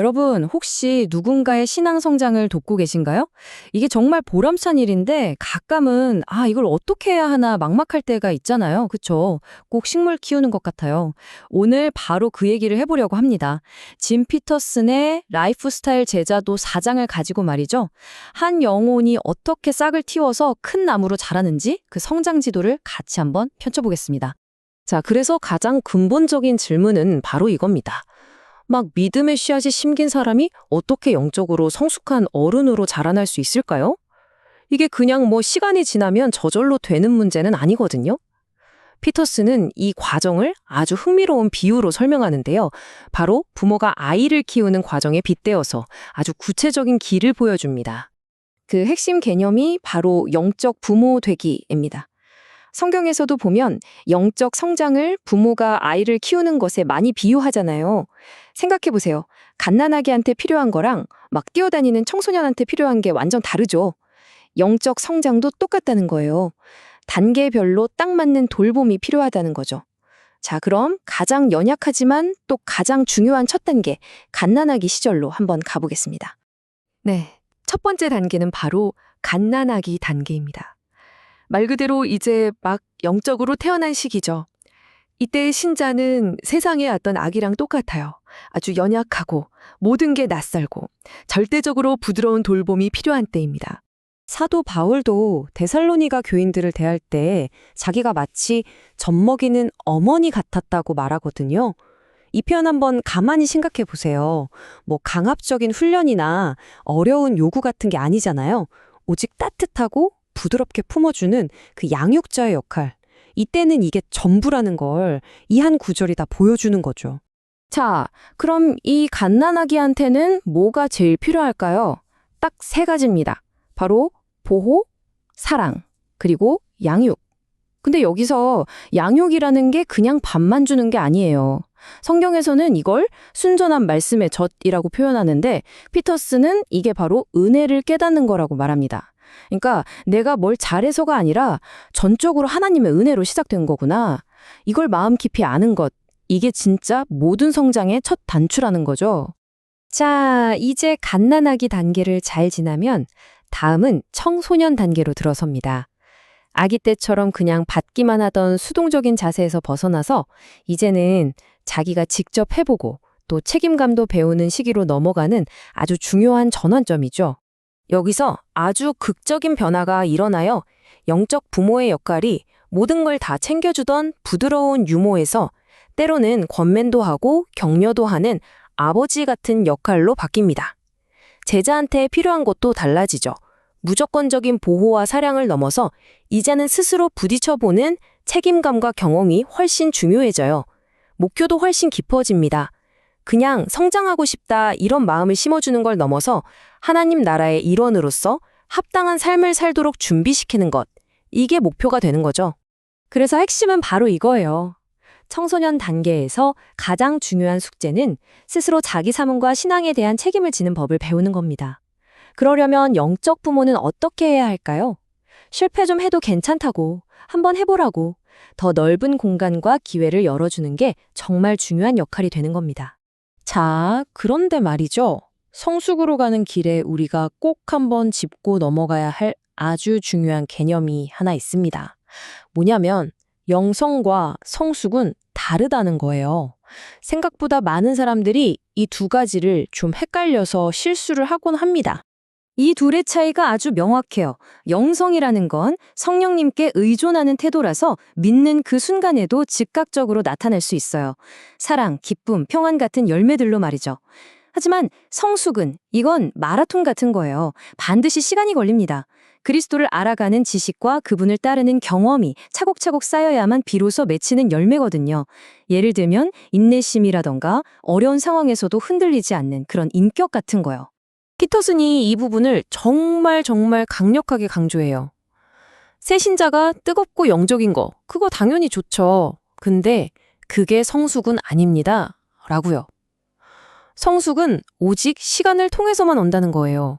여러분, 혹시 누군가의 신앙 성장을 돕고 계신가요? 이게 정말 보람찬 일인데 가끔은 이걸 어떻게 해야 하나 막막할 때가 있잖아요. 그쵸? 꼭 식물 키우는 것 같아요. 오늘 바로 그 얘기를 해보려고 합니다. 짐 피터슨의 라이프 스타일 제자도 4장을 가지고 말이죠. 한 영혼이 어떻게 싹을 틔워서 큰 나무로 자라는지 그 성장 지도를 같이 한번 펼쳐보겠습니다. 자, 그래서 가장 근본적인 질문은 바로 이겁니다. 막 믿음의 씨앗이 심긴 사람이 어떻게 영적으로 성숙한 어른으로 자라날 수 있을까요? 이게 그냥 시간이 지나면 저절로 되는 문제는 아니거든요. 피터스는 이 과정을 아주 흥미로운 비유로 설명하는데요. 바로 부모가 아이를 키우는 과정에 빗대어서 아주 구체적인 길을 보여줍니다. 그 핵심 개념이 바로 영적 부모 되기입니다. 성경에서도 보면 영적 성장을 부모가 아이를 키우는 것에 많이 비유하잖아요. 생각해보세요. 갓난아기한테 필요한 거랑 막 뛰어다니는 청소년한테 필요한 게 완전 다르죠. 영적 성장도 똑같다는 거예요. 단계별로 딱 맞는 돌봄이 필요하다는 거죠. 자, 그럼 가장 연약하지만 또 가장 중요한 첫 단계, 갓난아기 시절로 한번 가보겠습니다. 네, 첫 번째 단계는 바로 갓난아기 단계입니다. 말 그대로 이제 막 영적으로 태어난 시기죠. 이때의 신자는 세상에 왔던 아기랑 똑같아요. 아주 연약하고 모든 게 낯설고 절대적으로 부드러운 돌봄이 필요한 때입니다. 사도 바울도 데살로니가 교인들을 대할 때 자기가 마치 젖먹이는 어머니 같았다고 말하거든요. 이 표현 한번 가만히 생각해 보세요. 강압적인 훈련이나 어려운 요구 같은 게 아니잖아요. 오직 따뜻하고 부드럽게 품어주는 그 양육자의 역할. 이때는 이게 전부라는 걸 이 한 구절이 다 보여주는 거죠. 자, 그럼 이 갓난아기한테는 뭐가 제일 필요할까요? 딱 3가지입니다. 바로 보호, 사랑, 그리고 양육. 근데 여기서 양육이라는 게 그냥 밥만 주는 게 아니에요. 성경에서는 이걸 순전한 말씀의 젖이라고 표현하는데 피터스는 이게 바로 은혜를 깨닫는 거라고 말합니다. 그러니까 내가 뭘 잘해서가 아니라 전적으로 하나님의 은혜로 시작된 거구나. 이걸 마음 깊이 아는 것. 이게 진짜 모든 성장의 첫 단추라는 거죠. 자, 이제 갓난아기 단계를 잘 지나면 다음은 청소년 단계로 들어섭니다. 아기 때처럼 그냥 받기만 하던 수동적인 자세에서 벗어나서 이제는 자기가 직접 해보고 또 책임감도 배우는 시기로 넘어가는 아주 중요한 전환점이죠. 여기서 아주 극적인 변화가 일어나요. 영적 부모의 역할이 모든 걸 다 챙겨주던 부드러운 유모에서 때로는 권면도 하고 격려도 하는 아버지 같은 역할로 바뀝니다. 제자한테 필요한 것도 달라지죠. 무조건적인 보호와 사랑을 넘어서 이제는 스스로 부딪혀보는 책임감과 경험이 훨씬 중요해져요. 목표도 훨씬 깊어집니다. 그냥 성장하고 싶다 이런 마음을 심어주는 걸 넘어서 하나님 나라의 일원으로서 합당한 삶을 살도록 준비시키는 것. 이게 목표가 되는 거죠. 그래서 핵심은 바로 이거예요. 청소년 단계에서 가장 중요한 숙제는 스스로 자기 삶과 신앙에 대한 책임을 지는 법을 배우는 겁니다. 그러려면 영적 부모는 어떻게 해야 할까요? 실패 좀 해도 괜찮다고, 한번 해보라고, 더 넓은 공간과 기회를 열어주는 게 정말 중요한 역할이 되는 겁니다. 자, 그런데 말이죠. 성숙으로 가는 길에 우리가 꼭 한번 짚고 넘어가야 할 아주 중요한 개념이 하나 있습니다. 뭐냐면 영성과 성숙은 다르다는 거예요. 생각보다 많은 사람들이 이 2가지를 좀 헷갈려서 실수를 하곤 합니다. 이 둘의 차이가 아주 명확해요. 영성이라는 건 성령님께 의존하는 태도라서 믿는 그 순간에도 즉각적으로 나타날 수 있어요. 사랑, 기쁨, 평안 같은 열매들로 말이죠. 하지만 성숙은 이건 마라톤 같은 거예요. 반드시 시간이 걸립니다. 그리스도를 알아가는 지식과 그분을 따르는 경험이 차곡차곡 쌓여야만 비로소 맺히는 열매거든요. 예를 들면 인내심이라던가 어려운 상황에서도 흔들리지 않는 그런 인격 같은 거요. 피터슨이 이 부분을 정말 강력하게 강조해요. 새 신자가 뜨겁고 영적인 거, 그거 당연히 좋죠. 근데 그게 성숙은 아닙니다. 라고요. 성숙은 오직 시간을 통해서만 온다는 거예요.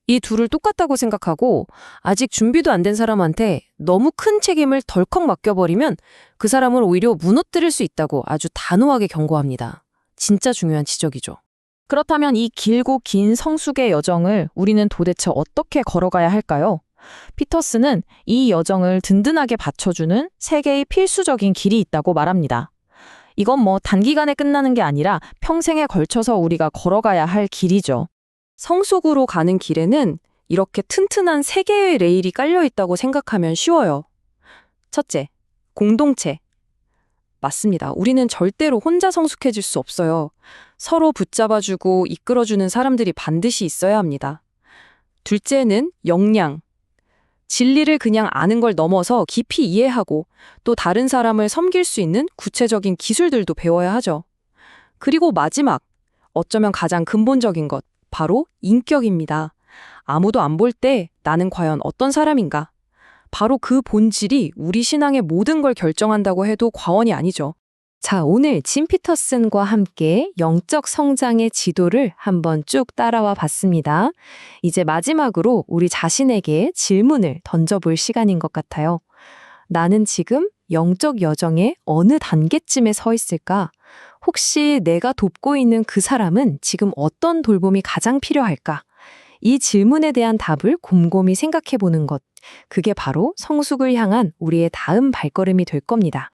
이 둘을 똑같다고 생각하고 아직 준비도 안 된 사람한테 너무 큰 책임을 덜컥 맡겨버리면 그 사람을 오히려 무너뜨릴 수 있다고 아주 단호하게 경고합니다. 진짜 중요한 지적이죠. 그렇다면 이 길고 긴 성숙의 여정을 우리는 도대체 어떻게 걸어가야 할까요? 피터스는 이 여정을 든든하게 받쳐주는 세 개의 필수적인 길이 있다고 말합니다. 이건 뭐 단기간에 끝나는 게 아니라 평생에 걸쳐서 우리가 걸어가야 할 길이죠. 성숙으로 가는 길에는 이렇게 튼튼한 세 개의 레일이 깔려 있다고 생각하면 쉬워요. 첫째, 공동체. 맞습니다. 우리는 절대로 혼자 성숙해질 수 없어요. 서로 붙잡아주고 이끌어주는 사람들이 반드시 있어야 합니다. 둘째는 역량. 진리를 그냥 아는 걸 넘어서 깊이 이해하고 또 다른 사람을 섬길 수 있는 구체적인 기술들도 배워야 하죠. 그리고 마지막, 어쩌면 가장 근본적인 것, 바로 인격입니다. 아무도 안 볼 때 나는 과연 어떤 사람인가? 바로 그 본질이 우리 신앙의 모든 걸 결정한다고 해도 과언이 아니죠. 자, 오늘 짐 피터슨과 함께 영적 성장의 지도를 한번 쭉 따라와 봤습니다. 이제 마지막으로 우리 자신에게 질문을 던져볼 시간인 것 같아요. 나는 지금 영적 여정의 어느 단계쯤에 서 있을까? 혹시 내가 돕고 있는 그 사람은 지금 어떤 돌봄이 가장 필요할까? 이 질문에 대한 답을 곰곰이 생각해 보는 것. 그게 바로 성숙을 향한 우리의 다음 발걸음이 될 겁니다.